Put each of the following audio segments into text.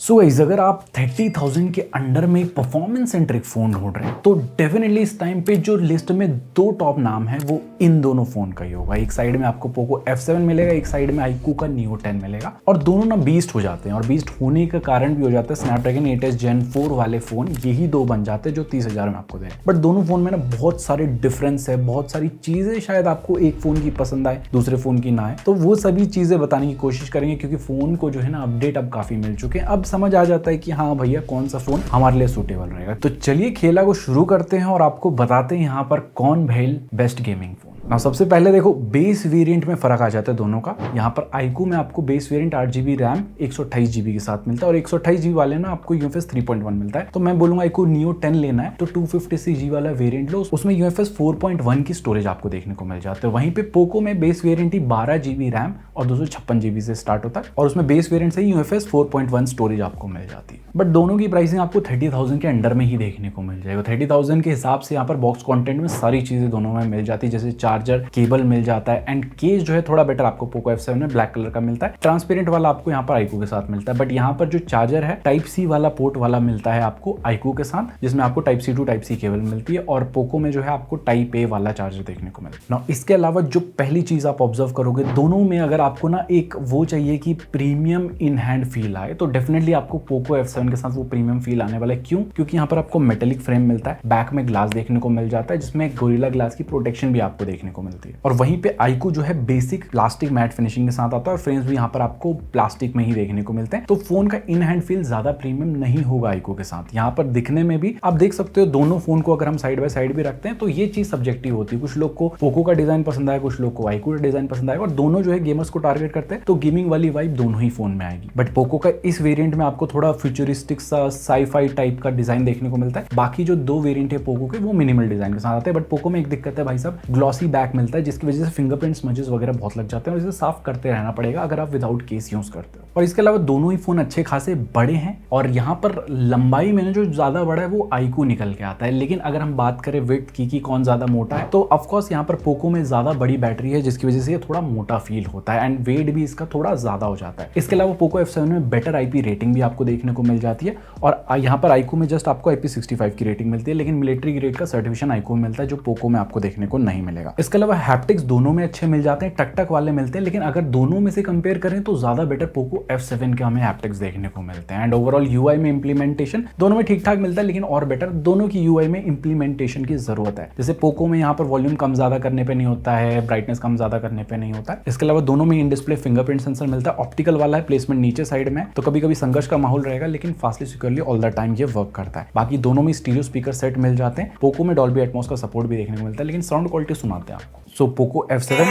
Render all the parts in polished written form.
So guys, अगर आप 30,000 के अंडर में परफॉर्मेंस सेंट्रिक फोन ढूंढ रहे हैं तो डेफिनेटली इस टाइम पे जो लिस्ट में दो टॉप नाम है वो इन दोनों फोन का ही होगा। एक साइड में आपको पोको F7 मिलेगा, एक साइड में iQOO का Neo 10 मिलेगा और दोनों ना बीस्ट हो जाते हैं। और बीस्ट होने का कारण भी हो जाता है स्नैपड्रैगन 8s Gen 4 वाले फोन, यही दो बन जाते हैं जो 30,000 में आपको दे। बट दोनों फोन में ना बहुत सारे डिफरेंस है, बहुत सारी चीजें शायद आपको एक फोन की पसंद आए दूसरे फोन की ना आए, तो वो सभी चीजें बताने की कोशिश करेंगे क्योंकि फोन को जो है ना अपडेट अब काफी मिल चुके हैं। अब समझ आ जाता है कि हाँ भैया कौन सा फोन हमारे लिए सूटेबल रहेगा। तो चलिए खेला को शुरू करते हैं और आपको बताते हैं यहाँ पर कौन भैल बेस्ट गेमिंग फोन। ना सबसे पहले देखो बेस वेरिएंट में फर्क आ जाता है दोनों का। यहाँ पर iQOO में आपको base variant 8GB RAM 128GB के साथ मिलता है और 128GB वाले ना आपको UFS 3.1 मिलता है। तो मैं बोलूंगा iQOO Neo 10 लेना है तो 256GB वाला वेरिएंट लो, उसमें UFS 4.1 की स्टोरेज आपको देखने को मिल जाती है। वहीं पे पोको में बेस वेरिएंट ही 12GB रैम और 256GB से स्टार्ट होता है और उसमें बेस वेरिएंट से ही UFS 4.1 स्टोरेज आपको मिल जाती है। बट दोनों की प्राइसिंग आपको 30,000 के अंडर में ही देखने को मिल जाएगा। 30,000 के हिसाब से यहाँ पर बॉक्स कंटेंट में सारी चीजें दोनों में मिल जाती है, जैसे चार्जर, केबल मिल जाता है एंड केस जो है थोड़ा बेटर आपको पोको F7 में ब्लैक कलर का मिलता है। ट्रांसपेरेंट वाला आपको यहाँ पर iQOO के साथ मिलता है। बट यहाँ पर जो चार्जर है टाइप सी वाला पोर्ट वाला मिलता है आपको iQOO के साथ, जिसमें आपको type C to type C cable मिलती है और पोको में जो है आपको टाइप ए वाला चार्जर देखने को मिलता है। इसके अलावा जो पहली चीज आप ऑब्जर्व करोगे दोनों में, अगर आपको ना एक वो चाहिए कि प्रीमियम इन हैंड फील आए तो डेफिनेटली आपको पोको F7 के साथ वो प्रीमियम फील आने वाला है। क्यों? क्योंकि यहाँ पर आपको मेटेलिक फ्रेम मिलता है, बैक में ग्लास देखने को मिल जाता है जिसमें गोरिल्ला ग्लास की प्रोटेक्शन भी आपको देखने को मिलती है। और वहीं पे iQOO जो है बेसिक प्लास्टिक मैट फिनिशिंग के साथ आता है और फ्रेम्स भी यहाँ पर आपको प्लास्टिक में ही देखने को मिलते हैं। तो फोन का इन हैंड फील ज्यादा प्रीमियम नहीं होगा iQOO के साथ। यहाँ पर दिखने में भी आप देख सकते हो दोनों फोन को अगर हम साइड बाय साइड भी रखते हैं तो ये चीज सब्जेक्टिव होती है। कुछ लोग को पोको का डिजाइन पसंद आएगा, कुछ लोग को iQOO का डिजाइन पसंद आएगा और दोनों जो है गेमर्स को टारगेट करते हैं तो गेमिंग वाली वाइब दोनों ही फोन में आएगी। बट पोको का इस वेरिएंट में आपको थोड़ा फ्यूचरिस्टिक सा साई-फाई टाइप का डिजाइन देखने को मिलता है। बाकी जो दो वेरिएंट है पोको के वो मिनिमल डिजाइन के साथ आते हैं। बट पोको में एक दिक्कत है भाई साहब, ग्लॉसी बैक मिलता है जिसकी वजह से फिंगरप्रिंट स्मजेस वगैरह बहुत लग जाते हैं और इसे साफ करते रहना पड़ेगा अगर आप विदाउट केस यूज करते हो। और इसके अलावा दोनों ही फोन अच्छे खासे बड़े हैं और यहाँ पर लंबाई में जो ज्यादा बड़ा है वो iQOO निकल के आता है। लेकिन अगर हम बात करें विड्थ की कौन ज्यादा मोटा है तो ऑफकोर्स यहाँ पर पोको में ज्यादा बड़ी बैटरी है जिसकी वजह से ये थोड़ा मोटा फील होता है एंड वेट भी इसका थोड़ा ज्यादा हो जाता है। इसके अलावा पोको F7 में बेटर IP रेटिंग भी आपको देखने को मिल जाती है और यहाँ पर iQOO में जस्ट आपको IP65 की रेटिंग मिलती है, लेकिन मिलिट्री ग्रेड का सर्टिफिकेशन iQOO मिलता है जो पोको में आपको देखने को नहीं मिलेगा। इसके अलावा हैप्टिक्स दोनों में अच्छे मिल जाते हैं, टक टक वाले मिलते हैं, लेकिन अगर दोनों में से कंपेयर करें तो ज्यादा बेटर पोको F7 के हमें हैप्टिक्स देखने को मिलते हैं। एंड ओवरऑल UI में इंप्लीमेंटेशन दोनों में ठीक ठाक मिलता है, लेकिन और बेटर दोनों की UI में इंप्लीमेंटेशन की जरूरत है। जैसे पोको में यहाँ पर वॉल्यूम कम ज्यादा करने पे नहीं होता है, ब्राइटनेस कम ज्यादा करने पे नहीं होता है। इसके अलावा दोनों में इन डिस्प्ले फिंगरप्रिंट सेंसर मिलता है, ऑप्टिकल वाला है, प्लेसमेंट नीचे साइड में, तो कभी कभी संघर्ष का माहौल रहेगा लेकिन fastly securely all the time ये वर्क करता है। बाकी दोनों में स्टीरियो स्पीकर सेट मिल जाते हैं। पोको में डॉल्बी एटमॉस का सपोर्ट भी देखने को मिलता है, लेकिन साउंड क्वालिटी सुनाते हैं आपको। सो पोको F7,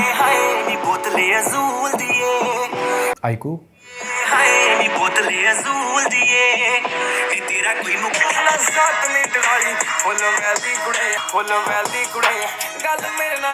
iQOO,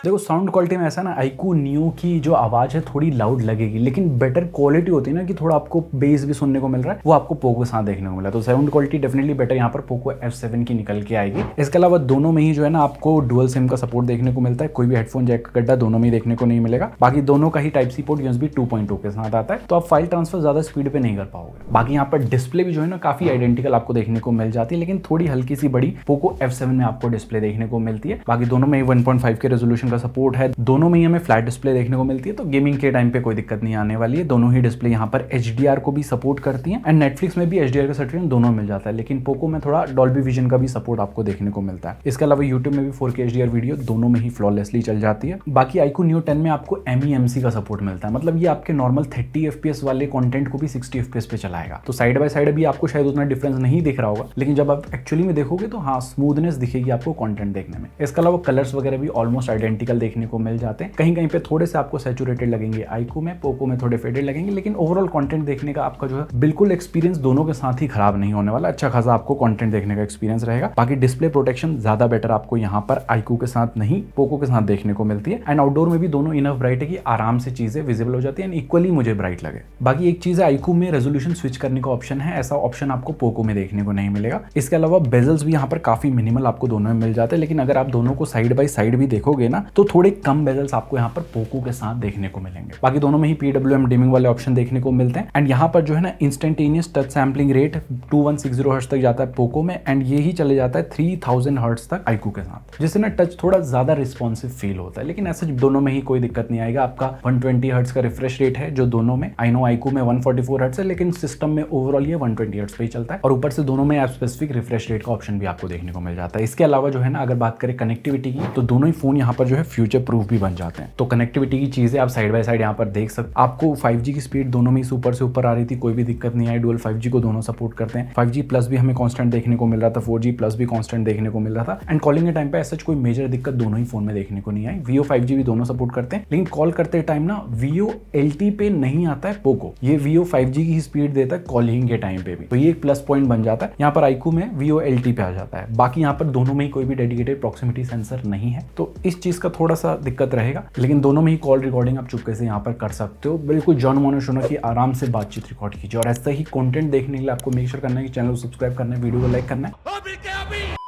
देखो साउंड क्वालिटी में ऐसा ना iQOO Neo की जो आवाज है थोड़ी लाउड लगेगी, लेकिन बेटर क्वालिटी होती है ना कि थोड़ा आपको बेस भी सुनने को मिल रहा है, वो आपको पोको के साथ देखने को मिला। तो साउंड क्वालिटी डेफिनेटली बेटर यहाँ पर पोको F7 की निकल के आएगी। इसके अलावा दोनों में ही जो है ना आपको डुअल सिम का सपोर्ट देखने को मिलता है, कोई भी हेडफोन जैक का गड्ढा दोनों में ही देखने को नहीं मिलेगा। बाकी दोनों का ही टाइप सी पोर्ट USB 2.2 के साथ आता है, तो आप फाइल ट्रांसफर ज्यादा स्पीड पे नहीं कर पाओगे। बाकी यहाँ पर डिस्प्ले भी जो है ना काफी आइडेंटिकल आपको देखने को मिल जाती है, लेकिन थोड़ी हल्की सी बड़ी पोको F7 में आपको डिस्प्ले देखने को मिलती है। बाकी दोनों में 1.5 के रेजोल्यूशन का सपोर्ट है, दोनों में ही हमें फ्लैट डिस्प्ले देखने को मिलती है, तो गेमिंग के टाइम पे कोई दिक्कत नहीं आने वाली है। दोनों ही डिस्प्ले यहाँ पर HDR को भी सपोर्ट करती हैं एंड नेटफ्लिक्स में भी HDR का सर्टिफिकेशन दोनों मिल जाता है, लेकिन पोको में थोड़ा डॉल्बी विजन का भी सपोर्ट आपको देखने को मिलता है। इसके अलावा यूट्यूब में भी 4K HDR वीडियो दोनों में ही फ्लॉलेसली चल जाती है। बाकी iQOO Neo 10 में आपको MEMC का सपोर्ट मिलता है, मतलब ये आपके नॉर्मल 30 FPS वाले कंटेंट को भी 60 FPS पे चलाएगा। तो साइड बाय साइड भी आपको शायद उतना डिफरेंस नहीं दिख रहा होगा, लेकिन जब आप एक्चुअली में देखोगे तो हाँ स्मूथनेस दिखेगी आपको कंटेंट देखने में। इसके अलावा कलर्स वगैरह भी ऑलमोस्ट आइडेंटिकल देखने को मिल जाते हैं, कहीं कहीं पे थोड़े से आपको सैचुरेटेड लगेंगे iQOO में, पोको में थोड़े फेडेड लगेंगे, लेकिन ओवरऑल कंटेंट देखने का आपका जो है बिल्कुल एक्सपीरियंस दोनों के साथ ही खराब नहीं होने वाला, अच्छा खासा आपको कंटेंट देखने का एक्सपीरियंस रहेगा। बाकी डिस्प्ले प्रोटेक्शन ज्यादा बेटर आपको यहाँ पर iQOO के साथ नहीं पोको के साथ देखने को मिलती है एंड आउटडोर में भी दोनों इनफ ब्राइट है कि आराम से चीजें विजिबल हो जाती है एंड इक्वली मुझे ब्राइट लगे। बाकी एक चीज है iQOO में रेजोल्यूशन स्विच करने का ऑप्शन है, ऐसा ऑप्शन आपको पोको में देखने देखने को नहीं मिलेगा। इसके अलावा बेजल्स भी यहाँ पर काफी मिनिमल आपको दोनों में मिल जाते हैं, लेकिन अगर आप दोनों को साइड बाय साइड भी देखोगे ना तो थोड़े कम बेजल्स आपको यहाँ पर पोको के साथ देखने को मिलेंगे। बाकी दोनों में ही PWM डिमिंग वाले ऑप्शन देखने को मिलते हैं। एंड यहाँ पर जो है ना instantaneous touch sampling rate 2160 hertz तक जाता है पोको में, एंड ये ही चले जाता है 3000 हर्ट्ज तक आईक्यू के साथ, जिससे ना टच थोड़ा ज्यादा रिस्पॉन्सिव फील होता है। लेकिन ऐसे दोनों में ही कोई दिक्कत नहीं आएगा। आपका 120 हर्ट्ज का रिफ्रेश रेट है जो दोनों में, आई नो आईक्यू में 144 हर्ट्ज है, लेकिन सिस्टम में ओवरऑल ये 120 हर्ट्ज पे ही चलता है। और ऊपर से दोनों में ऐप स्पेसिफिक रिफ्रेश रेट का ऑप्शन भी आपको देखने को मिल जाता है। इसके अलावा जो है ना अगर बात करें कनेक्टिविटी की, तो दोनों ही फोन यहाँ पर जो है फ्यूचर प्रूफ भी बन जाते हैं। तो कनेक्टिविटी की चीजें आप साइड बाय साइड यहाँ पर देख सकते। आपको 5G की स्पीड दोनों में ऊपर से ऊपर आ रही थी, कोई भी दिक्कत नहीं आई। डुअल 5G को दोनों सपोर्ट करते हैं। 5G प्लस भी हमें कांस्टेंट देखने को मिल रहा था, 4G प्लस भी कांस्टेंट देखने को मिल रहा था। एंड कॉलिंग के टाइम पे ऐसा कोई मेजर दिक्कत दोनों ही फोन में देखने को नहीं आई। Vio 5G भी दोनों सपोर्ट करते हैं, लेकिन कॉल करते टाइम ना Vio LT पे नहीं आता है पोको, ये Vio 5G की ही स्पीड देता है कॉलिंग के टाइम पे भी, तो ये एक प्लस पॉइंट बन जाता है। यहाँ पर आईक्यू में Vio LT पे आ जाता है। बाकी यहाँ पर दोनों में ही कोई भी डेडिकेटेड प्रॉक्सिमिटी सेंसर नहीं है, तो इस चीज का थोड़ा सा दिक्कत रहेगा। लेकिन दोनों में ही कॉल रिकॉर्डिंग आप चुपके से यहाँ पर कर सकते हो। बिल्कुल जॉन मोनोशोनो की आराम से बातचीत रिकॉर्ड कीजिए। और ऐसा ही कंटेंट देखने के लिए आपको मेक श्योर करना है कि चैनल को सब्सक्राइब करना है, वीडियो को लाइक करना है।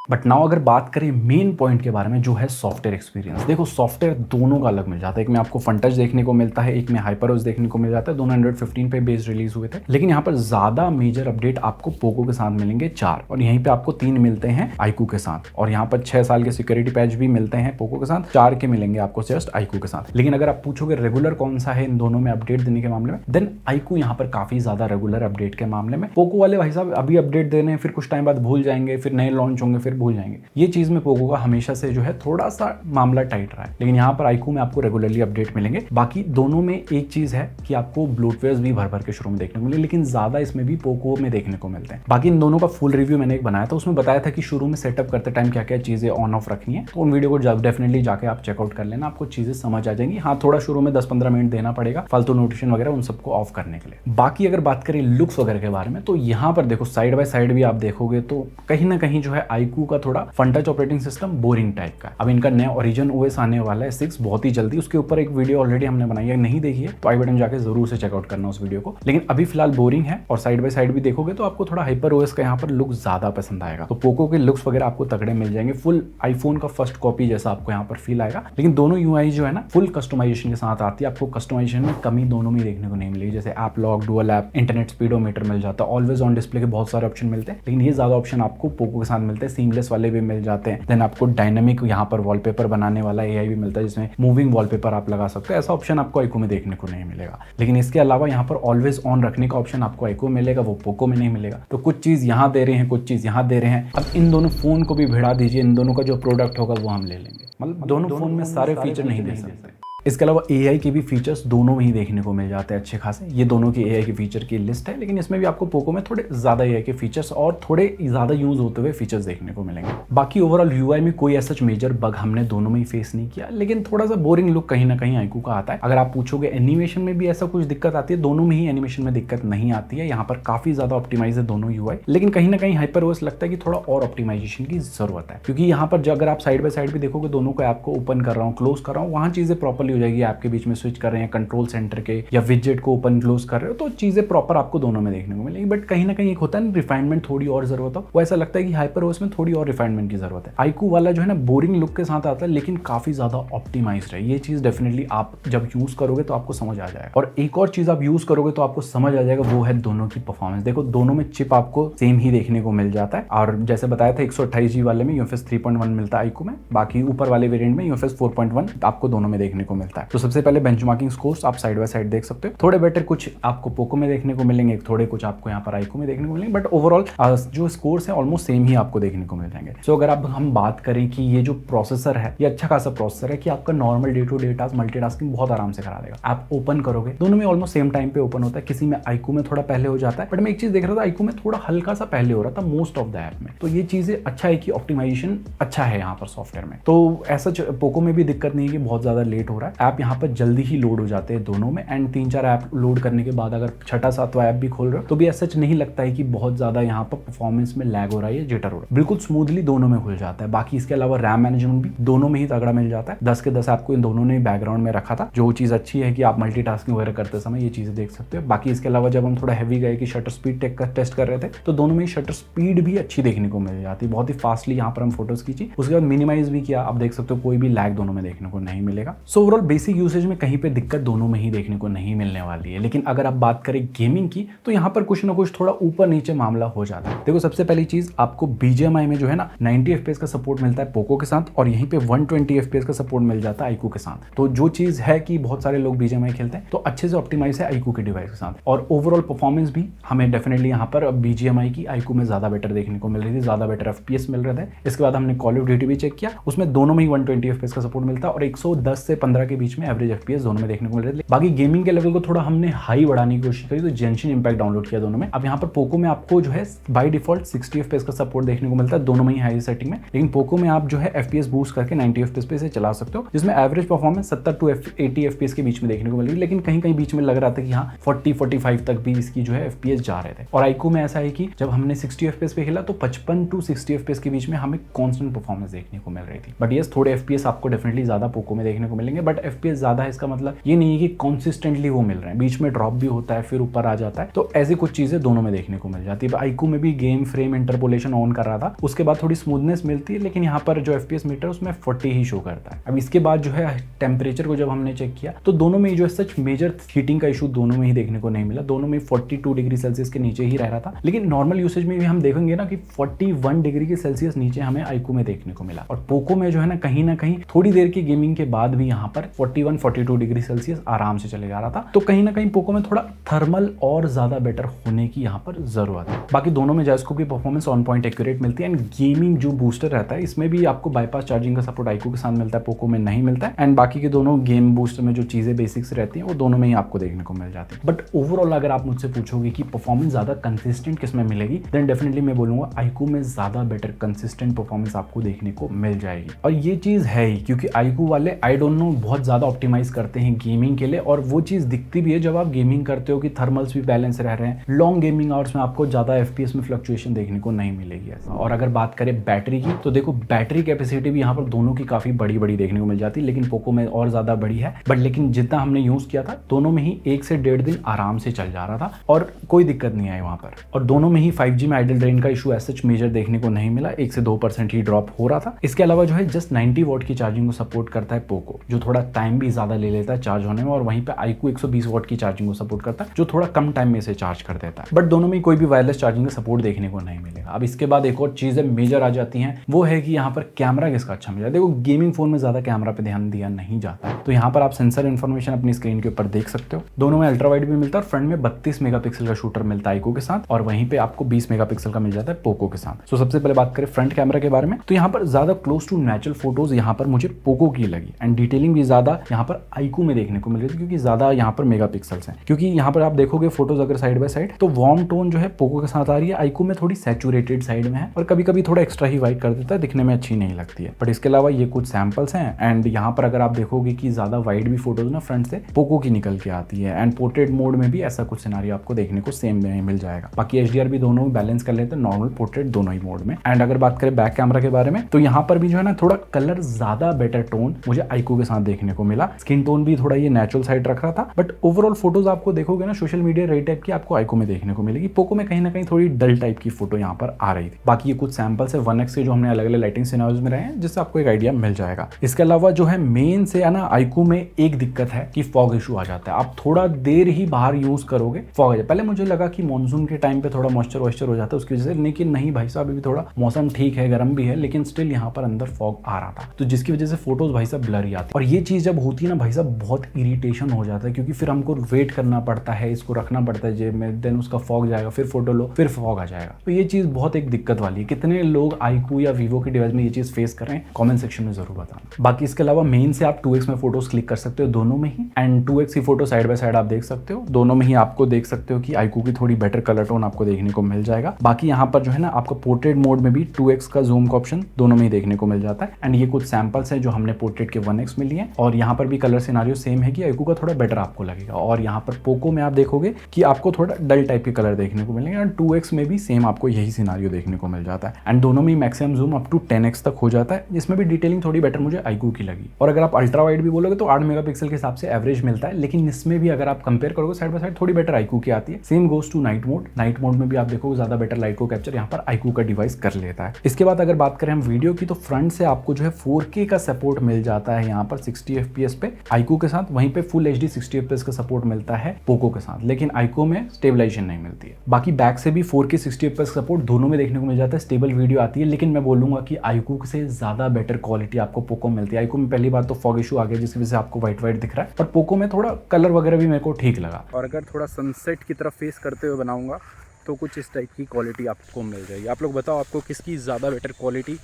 बट नाउ अगर बात करें मेन पॉइंट के बारे में जो है सॉफ्टवेयर एक्सपीरियंस, देखो सॉफ्टवेयर दोनों का अलग मिल जाता है। एक में आपको फंटच देखने को मिलता है, एक में हाइपरओएस देखने को मिल जाता है। दोनों एंड्रॉइड 15 पे बेस रिलीज हुए थे, लेकिन यहाँ पर ज्यादा मेजर अपडेट आपको पोको के साथ मिलेंगे 4, और यहीं पे आपको 3 मिलते हैं आईक्यू के साथ। और यहाँ पर 6 साल के सिक्योरिटी पैच भी मिलते हैं पोको के साथ, 4 के मिलेंगे आपको जस्ट आईक्यू के साथ। लेकिन अगर आप पूछोगे रेगुलर कौन सा है इन दोनों में अपडेट देने के मामले में, देन आईक्यू यहाँ पर काफी ज्यादा रेगुलर अपडेट के मामले में। पोको वाले भाई साहब अभी अपडेट दे रहे हैं, फिर कुछ टाइम बाद भूल जाएंगे, फिर नए लॉन्च होंगे, फिर भूल जाएंगे। ये चीज में पोको का हमेशा से जो है थोड़ा सा मामला टाइट रहा है, लेकिन यहाँ पर आईक्यू में आपको रेगुलरली अपडेट मिलेंगे। बाकी दोनों में एक चीज है कि आपको ब्लोटवेयर्स भी भर भर के शुरू में देखने को मिले, लेकिन ज्यादा इसमें भी पोको में देखने को मिलते हैं। बाकी इन दोनों का फुल रिव्यू मैंने एक बनाया था, उसमें बताया था कि शुरू में सेटअप करते टाइम क्या क्या चीजें ऑन ऑफ रखनी है, तो उन वीडियो को डेफिनेटली जाके आप चेकआउट कर लेना, आपको चीजें समझ आ जाएंगी। हाँ, थोड़ा शुरू में 10-15 मिनट देना पड़ेगा फालतू नोटिफिकेशन वगैरह उन सबको ऑफ करने के लिए। बाकी अगर बात करें लुक्स वगैरह के बारे में, तो यहाँ पर देखो साइड बाय साइड भी आप देखोगे तो कहीं ना कहीं जो है आईक्यू का थोड़ा फंटच ऑपरेटिंग सिस्टम बोरिंग टाइप का। अब इनका नया ओरिजिन ओएस आने वाला है 6 बहुत ही जल्दी, उसके ऊपर एक वीडियो ऑलरेडी हमने बनाई है, नहीं देखी है तो आई बटन जाके जरूर से चेकआउट करना उस वीडियो को। लेकिन अभी फिलहाल बोरिंग है, और साइड बाय साइड भी देखोगे तो आपको थोड़ा हाइपर ओएस का यहाँ पर लुक ज्यादा पसंद आएगा। तो पोको के लुक्स वगैरह आपको तगड़े मिल जाएंगे, फुल आईफोन का फर्स्ट कॉपी जैसा आपको यहाँ पर फील आएगा। लेकिन दोनों यूआई जो है ना फुल कस्टमाइजेशन के साथ आती है, आपको कस्टमाइजेशन में कमी दोनों में देखने को नहीं मिलेगी। जैसे app lock, dual app, internet speedometer मिल जाता है, ऑलवेज ऑन डिस्प्ले के बहुत सारे ऑप्शन मिलते हैं, लेकिन ये ज्यादा ऑप्शन आपको पोको के साथ मिलते हैं। सीमलेस वाले भी मिल जाते हैं, देन आपको डायनामिक यहाँ पर वॉलपेपर बनाने वाला एआई भी मिलता है, जिसमें मूविंग वॉलपेपर आप लगा सकते हो। ऐसा ऑप्शन आपको आईक्यू में देखने को नहीं मिलेगा। लेकिन इसके अलावा यहाँ पर ऑलवेज ऑन रखने का ऑप्शन आपको आईक्यू में मिलेगा, वो पोको में नहीं मिलेगा। तो कुछ चीज यहाँ दे रहे हैं, कुछ चीज यहाँ दे रहे हैं। अब इन दोनों फोन को भी भिड़ा दीजिए, इन दोनों का जो प्रोडक्ट होगा वो हम ले लेंगे। मतलब दोनों फोन में सारे फीचर नहीं दे सकते। इसके अलावा एआई के भी फीचर्स दोनों में ही देखने को मिल जाते हैं अच्छे खासे। ये दोनों की एआई के फीचर की लिस्ट है, लेकिन इसमें भी आपको पोको में थोड़े ज्यादा एआई के फीचर्स और थोड़े ज्यादा यूज होते हुए फीचर्स देखने को मिलेंगे। बाकी ओवरऑल यूआई में कोई ऐसा मेजर बग हमने दोनों में ही फेस नहीं किया, लेकिन थोड़ा सा बोरिंग लुक कहीं ना कहीं आईक्यू का आता है। अगर आप पूछोगे एनिमेशन में भी ऐसा कुछ दिक्कत आती है, दोनों में ही एनिमेशन में दिक्कत नहीं आती है। यहाँ पर काफी ज्यादा ऑप्टिमाइज है दोनों यूआई, लेकिन कहीं ना कहीं हाइपर ओएस लगता है कि थोड़ा और ऑप्टिमाइजेशन की जरूरत है, क्योंकि यहाँ पर अगर आप साइड बाय साइड भी देखोगे, दोनों को ऐप को ओपन कर रहा हूँ, क्लोज कर रहा हूँ, वहां चीजें प्रॉपर्ली हो जाएगी। ऐप के बीच स्विच कर रहे हैं कंट्रोल सेंटर के, या विजेट को ओपन क्लोज कर रहे हो, तो चीजें प्रॉपर आपको दोनों में देखने को मिलेगी। बट कहीं ना कहीं एक होता है ना रिफाइनमेंट थोड़ी और जरूरत हो, वो ऐसा लगता है कि हाइपर ओएस में थोड़ी और रिफाइनमेंट की जरूरत है। आईक्यू वाला जो है ना बोरिंग लुक के साथ आता है, लेकिन काफी ज्यादा ऑप्टिमाइज्ड है। ये चीज डेफिनेटली आप जब यूज करोगे तो आपको समझ आ जाएगा। और एक और चीज आप यूज करोगे तो आपको समझ आ जाएगा, वो है दोनों की परफॉर्मेंस। देखो दोनों में चिप आपको सेम ही देखने को मिल जाता है, और जैसे बताया था 128G वाले में यूएफएस 3.1 मिलता है आईक्यू में, बाकी ऊपर वाले वेरिएंट में यूएफएस 4.1 आपको दोनों में देखने को मिलता है। तो सबसे पहले बेंचमार्किंग स्कोर्स आप साइड बाय साइड देख सकते हो, थोड़े बेटर कुछ आपको पोको में देखने को मिलेंगे, थोड़े कुछ आपको यहाँ पर आईक्यू में देखने को मिलेंगे, बट ओवरऑल जो स्कोर्स है ऑलमोस्ट सेम ही आपको देखने को मिल जाएंगे। सो अगर अब हम बात करें कि ये जो प्रोसेसर है, ये अच्छा खासा प्रोसेसर है कि आपका normal day to day task multitasking बहुत आराम से करा देगा। आप ओपन करोगे, दोनों में ऑलमोस्ट सेम टाइम पे ओपन होता है, किसी में आईक्यू में थोड़ा पहले हो जाता है, बट मैं एक चीज देख रहा था आईक्यू में थोड़ा हल्का सा पहले हो रहा था मोस्ट ऑफ द ऐप में। तो ये चीजें अच्छा है कि ऑप्टिमाइजेशन अच्छा है यहाँ पर सॉफ्टवेयर में। तो ऐसा पोको में भी दिक्कत नहीं है कि बहुत ज्यादा लेट हो रहा है। ऐप यहाँ पर जल्दी ही लोड हो जाते हैं दोनों में, एंड 3-4 ऐप लोड करने के बाद अगर छठा सातवां ऐप भी खोल रहे हो तो भी ऐसा नहीं लगता है कि बहुत ज्यादा यहाँ पर परफॉर्मेंस में लैग हो रहा है या जिटर हो रहा है, बिल्कुल स्मूथली दोनों में खुल जाता है। बाकी इसके अलावा रैम मैनेजमेंट भी दोनों में ही तगड़ा मिल जाता है। 10 के 10 आपको इन दोनों ने बैकग्राउंड में रखा था, जो चीज अच्छी है कि आप मल्टीटास्किंग वगैरह करते समय ये चीजें देख सकते हो। बाकी इसके अलावा जब हम थोड़ा हैवी गए कि शटर स्पीड टेस्ट कर रहे थे तो दोनों में शटर स्पीड भी अच्छी देखने को मिल जाती है, बहुत ही फास्टली यहाँ पर हम फोटोज खींची, उसके बाद मिनिमाइज भी किया, आप देख सकते हो कोई भी लैग दोनों में देखने को नहीं मिलेगा। सो ओवरऑल बेसिक यूसेज में कहीं पे दिक्कत दोनों में ही देखने को नहीं मिलने वाली है। लेकिन अगर आप बात करें गेमिंग की तो यहाँ पर कुछ ना कुछ थोड़ा ऊपर नीचे मामला हो जाता है। देखो सबसे पहली चीज आपको BGMI में जो है ना 90 FPS का सपोर्ट मिलता है पोको के साथ, और यहीं पे 120 FPS का सपोर्ट मिल जाता है iQOO के साथ। तो जो चीज है कि बहुत सारे लोग BGMI खेलते हैं तो अच्छे से ऑप्टिमाइज है iQOO के डिवाइस के साथ, और ओवरऑल परफॉर्मेंस भी हमें डेफिनेटली यहाँ पर BGMI की iQOO में ज्यादा बेटर देखने को मिल रही थी, ज्यादा बेटर FPS मिल रहे थे। इसके बाद हमने कॉल ऑफ ड्यूटी भी चेक किया, उसमें दोनों में ही 120 FPS का सपोर्ट मिलता है और 110 से 15 के बीच में एवरेज FPS दोनों में देखने को मिल रहे थे। बाकी गेमिंग के लेवल को थोड़ा हमने हाई बढ़ाने की कोशिश करी तो जेंशिन इम्पैक्ट डाउनलोड किया दोनों में। अब यहाँ पर पोको में आपको जो है बाय डिफॉल्ट 60 FPS का सपोर्ट देखने को मिलता है दोनों में ही हाई सेटिंग में, लेकिन पोको में आप जो है FPS बूस्ट करके 90 FPS पे से चला सकते हो, जिसमें एवरेज परफॉर्मेंस 70 to 80 FPS के बीच में देखने को मिल रही है। लेकिन कहीं कहीं बीच में लग रहा था कि हाँ 40-45 तक भी इसकी जो है FPS जा रहे थे। और iQOO में ऐसा है कि जब हमने 60 FPS पे खेला तो 55 to 60 FPS के बीच में हमें कांस्टेंट परफॉर्मेंस देखने को मिल रही थी। बट यस थोड़े FPS आपको डेफिनेटली ज्यादा पोको में देखने को मिलेंगे, बट FPS ज्यादा है इसका मतलब ये नहीं है कि कॉन्सिस्टेंटली वो मिल रहे हैं, बीच में ड्रॉप भी होता है फिर ऊपर आ जाता है, तो ऐसी कुछ चीजें दोनों में देखने को मिल जाती है। iQOO में भी गेम फ्रेम इंटरपोलेशन ऑन कर रहा था, उसके बाद थोड़ी स्मूथनेस मिलती है, लेकिन यहाँ पर जो FPS मीटर उसमें 40 ही शो करता है। अब इसके बाद जो है टेम्परेचर को जब हमने चेक किया तो दोनों में जो है सच मेजर हीटिंग का इशू दोनों में ही देखने को नहीं मिला, दोनों में 42 डिग्री सेल्सियस के नीचे ही रह रहा था। लेकिन नॉर्मल यूसेज में भी हम देखेंगे ना कि 41 डिग्री के सेल्सियस नीचे हमें iQOO में देखने को मिला, और पोको में जो है ना कहीं थोड़ी देर की गेमिंग के बाद भी यहाँ पर 41-42 डिग्री सेल्सियस आराम से चले जा रहा था। तो कहीं ना कहीं पोको में थोड़ा थर्मल और ज्यादा बेटर होने की यहाँ पर जरूरत है। बाकी दोनों में जायस्कोप की परफॉर्मेंस ऑन पॉइंट एक्यूरेट मिलती है, एंड गेमिंग जो बूस्टर रहता है इसमें भी आपको बाईपास चार्जिंग का सपोर्ट iQOO के साथ मिलता है, पोको में नहीं मिलता है। एंड बाकी के दोनों गेम बूस्टर में जो चीजें बेसिक्स रहती हैं वो दोनों में ही आपको देखने को मिल जाती है। बट ओवरऑल अगर आप मुझसे पूछोगे कि परफॉर्मेंस ज्यादा कंसिस्टेंट किसमें मिलेगी, देन डेफिनेटली मैं बोलूंगा iQOO में ज्यादा बेटर कंसिस्टेंट परफॉर्मेंस आपको देखने को मिल जाएगी। और ये चीज है ही क्योंकि iQOO वाले आई डोंट नो बहुत ज्यादा ऑप्टिमाइज करते हैं गेमिंग के लिए, और वो चीज दिखती भी है जब आप गेमिंग करते हो कि थर्मल्स भी बैलेंस रह रहे हैं, लॉन्ग गेमिंग आवर्स में आपको ज्यादा FPS में फ्लक्चुएशन देखने को नहीं मिलेगी ऐसा। और अगर बात करें बैटरी की तो देखो बैटरी कैपेसिटी भी यहाँ पर दोनों की काफी बड़ी देखने को मिल जाती है, लेकिन पोको में और ज्यादा बड़ी है। बट लेकिन जितना हमने यूज किया था दोनों में ही 1 से 1.5 दिन आराम से चल जा रहा था और कोई दिक्कत नहीं आई वहां पर। और दोनों में ही 5G में आइडल ड्रेन का इशू ऐसा मेजर देखने को नहीं मिला, 1 से 2% ही ड्रॉप हो रहा था। इसके अलावा जो है जस्ट 90 वॉट की चार्जिंग को सपोर्ट करता है पोको, जो थोड़ा टाइम भी ज्यादा ले लेता है चार्ज होने में, और वहीं पे iQOO 120 वॉट की चार्जिंग को सपोर्ट करता है जो थोड़ा कम टाइम में इसे चार्ज कर देता है। बट दोनों में कोई भी वायरलेस चार्जिंग का सपोर्ट देखने को नहीं मिलेगा। अब इसके बाद एक और चीजें मेजर आ जाती हैं, वो है कि यहाँ पर कैमरा किसका अच्छा मिला। देखो गेमिंग फोन में ज्यादा कैमरा पे ध्यान दिया नहीं जाता है, तो यहाँ पर आप सेंसर इन्फॉर्मेशन अपनी स्क्रीन के ऊपर देख सकते हो। दोनों में अल्ट्रा वाइड भी मिलता है और फ्रंट में 32 मेगापिक्सल का शूटर मिलता है iQOO के साथ, और वहीं पे आपको 20 मेगापिक्सल का मिल जाता है पोको के साथ। तो सबसे पहले बात करें फ्रंट कैमरा के बारे में, तो यहाँ पर ज्यादा क्लोज टू नेचुरल फोटोज यहाँ पर मुझे पोको की लगी, एंड डिटेलिंग भी ज्यादा यहाँ पर iQOO में देखने को मिल रही थी क्योंकि ज्यादा यहाँ पर मेगापिक्सल्स हैं। क्योंकि यहाँ पर आप देखोगे फोटोज अगर साइड बाय साइड तो वार्म टोन जो है पोको के साथ आ रही है, iQOO में थोड़ी सैचुरेटेड साइड में है और कभी कभी थोड़ा एक्स्ट्रा ही वाइट कर देता है, दिखने में अच्छी नहीं लगती है। बट इसके अलावा ये कुछ सैंपल्स हैं, एंड यहाँ पर अगर आप देखोगे कि ज्यादा वाइड भी फोटोज ना फ्रंट से पोको की निकल के आती है, एंड पोर्ट्रेट मोड में भी ऐसा कुछ सिनेरियो आपको देखने को सेम में मिल जाएगा। बाकी HDR भी दोनों बैलेंस कर लेते हैं, नॉर्मल पोर्ट्रेट दोनों ही मोड में। एंड अगर बात करें बैक कैमरा के बारे में तो यहाँ पर भी जो है ना थोड़ा कलर ज्यादा बेटर टोन मुझे iQOO के साथ देखने को मिला, स्किन टोन भी थोड़ा ये नेचुरल साइड रख रहा था। बट ओवरऑल फोटोज आपको देखोगे ना सोशल मीडिया रेट टाइप की आपको iQOO में देखने को मिलेगी, पोको में कहीं ना कहीं थोड़ी डल टाइप की फोटो यहाँ पर आ रही थी। बाकी ये कुछ सैंपल्स है 1x के जो हमने अलग अलग लाइटिंग सिनेरियोज में रहे हैं, जिससे आपको एक आइडिया मिल जाएगा। इसके अलावा जो है मेन से है ना iQOO में एक दिक्कत है कि फॉग इशू आ जाता है, आप थोड़ा देर ही बाहर यूज करोगे फॉग आ जाए। पहले मुझे लगा कि मानसून के टाइम पे थोड़ा मॉइस्चर हो जाता है उसकी वजह से, लेकिन नहीं भाई साहब, अभी थोड़ा मौसम ठीक है, गर्म भी है, लेकिन स्टिल यहाँ पर अंदर फॉग आ रहा था, तो जिसकी वजह से फोटोज भाई साहब ब्लरी आती है। और ये चीज जब होती है ना भाई साहब बहुत इरिटेशन हो जाता है, क्योंकि फिर हमको वेट करना पड़ता है, इसको रखना पड़ता है जेब में, देन उसका फॉग जाएगा, फिर फोटो लो, फिर फॉग आ जाएगा। तो ये चीज बहुत एक दिक्कत वाली है। कितने लोग iQOO या Vivo के डिवाइस में ये चीज फेस कर रहे हैं, कमेंट सेक्शन में जरूर बताना। बाकी इसके अलावा मेन से आप 2x में फोटोज क्लिक कर सकते हो दोनों में ही, एंड 2x की फोटो साइड बाय साइड आप देख सकते हो। दोनों में ही आपको देख सकते हो कि iQOO की थोड़ी बेटर कलर टोन आपको देखने को मिल जाएगा। बाकी यहाँ पर जो है ना आपको पोर्ट्रेट मोड में भी 2x का जूम का ऑप्शन दोनों में ही देखने को मिल जाता है। एंड ये कुछ सैंपल्स हैं जो हमने पोर्ट्रेट के 1x में लिए हैं, और यहाँ पर भी कलर सिनारियो सेम है कि iQOO का थोड़ा बेटर आपको लगेगा। और यहाँ पर पोको में आप देखोगे कि आपको थोड़ा डल टाइप के कलर देखने को मिलेंगे, और 2x में भी सेम आपको यही सिनारियो देखने को मिल जाता है। एंड दोनों में maximum zoom up to 10x तक हो जाता है, जिसमें भी डिटेलिंग थोड़ी बेटर मुझे iQOO की लगी। और अगर आप अल्ट्रा वाइड भी बोलोगे तो 8 मेगापिक्सल के हिसाब से एवरेज मिलता है, लेकिन इसमें भी अगर आप कंपेयर करोगे साइड बाय साइड थोड़ी बेटर iQOO की आती है। Same goes to night mode. Night mode में भी आप देखोगे ज्यादा बेटर लाइट को कैप्चर यहाँ पर iQOO का डिवाइस कर लेता है। इसके बाद अगर बात करें हम वीडियो की, तो फ्रंट से आपको जो है 4K का सपोर्ट मिल जाता है यहाँ पर 60 FPS पे iQOO के साथ। वहीं पे फुल HD 60 FPS का सपोर्ट मिलता है पोको के साथ, लेकिन iQOO में स्टेबलाइजेशन नहीं मिलती है। बाकी बैक से भी 4K 60 FPS सपोर्ट दोनों में देखने को मिल जाता है, स्टेबल वीडियो आती है। लेकिन मैं बोलूंगा कि iQOO से ज्यादा बेटर क्वालिटी आपको पोको मिलती है। iQOO में पहली बात तो फॉग इशू आ गया, जिसकी वजह से आपको व्हाइट व्हाइट दिख रहा है, और पोको में थोड़ा कलर वगैरह भी मेरे को ठीक लगा। और अगर थोड़ा सनसेट की तरफ फेस करते हुए बनाऊंगा तो कुछ इस टाइप की क्वालिटी आपको मिल जाएगी। आप लोग बताओ आपको किसकी ज़्यादा बेटर क्वालिटी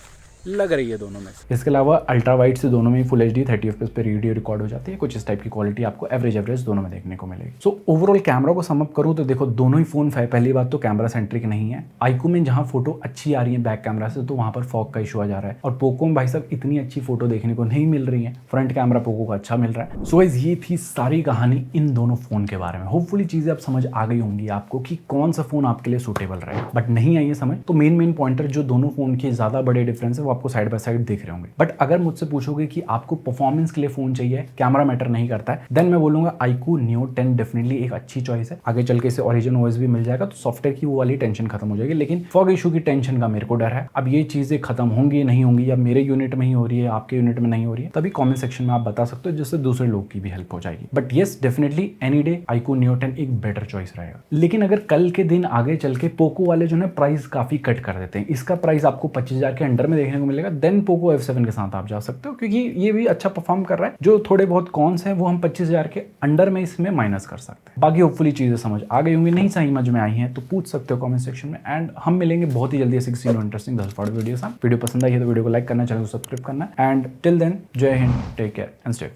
लग रही है दोनों में। इसके अलावा अल्ट्रा वाइड से दोनों में फुल HD 30 FPS पे वीडियो रिकॉर्ड हो जाती है। कुछ इस टाइप की क्वालिटी आपको एवरेज दोनों में देखने को मिलेगी। सो ओवरऑल कैमरा को सम अप करूँ तो देखो दोनों ही फोन पहली बात तो कैमरा सेंट्रिक नहीं है। iQOO में जहां फोटो अच्छी आ रही है बैक कैमरा से, तो वहां पर फॉग का इशू आ जा रहा है, और पोको में भाई साहब इतनी अच्छी फोटो देखने को नहीं मिल रही है। फ्रंट कैमरा पोको का अच्छा मिल रहा है। सो गाइस ये थी सारी कहानी इन दोनों फोन के बारे में। होपफुली चीजें अब समझ आ गई होंगी आपको कि कौन सा फोन आपके लिए सूटेबल रहेगा। बट नहीं आई है समझ तो मेन पॉइंटर जो दोनों फोन के ज्यादा बड़े डिफरेंस है वो आपको साइड बाय साइड दिख रहे होंगे। बट अगर मुझसे पूछोगे कि आपको परफॉर्मेंस के लिए फोन चाहिए, कैमरा मैटर नहीं करता है, देन मैं बोलूंगा iQOO Neo 10 डेफिनेटली एक अच्छी चॉइस है। आगे चल के इसे ओरिजिन OS भी मिल जाएगा तो सॉफ्टवेयर की वो वाली टेंशन खत्म हो जाएगी। लेकिन फॉग इशू की टेंशन का मेरे को डर है। अब ये चीजें खत्म होंगी नहीं होंगी, या मेरे यूनिट में ही हो रही है, आपके यूनिट में नहीं हो रही है, तभी कॉमेंट सेक्शन में आप बता सकते हो, जिससे दूसरे लोग की भी हेल्प हो जाएगी। But yes definitely any day iQOO Neo 10 एक बेटर चॉइस रहेगा। लेकिन अगर कल के दिन आगे चल के पोको वाले जो है प्राइस काफी कट कर देते हैं, इसका प्राइस आपको 25,000 के अंडर में देखने को मिलेगा, देन पोको F7 के साथ आप जा सकते हो, क्योंकि ये भी अच्छा परफॉर्म कर रहा है। जो थोड़े बहुत कॉन्स हैं वो हम 25,000 के अंडर में इसमें माइनस कर सकते हैं। बाकी होपफुली चीजें समझ आ गई होंगी, नहीं समझ में आई हैं तो पूछ सकते हो कमेंट सेक्शन में। एंड हम मिलेंगे बहुत ही जल्दी ऐसे किसी इंटरेस्टिंग 10 वीडियो। वीडियो पसंद आई है तो वीडियो को लाइक करना, चैनल को सब्सक्राइब करना। And till then Jai Hind, take care and stay fit.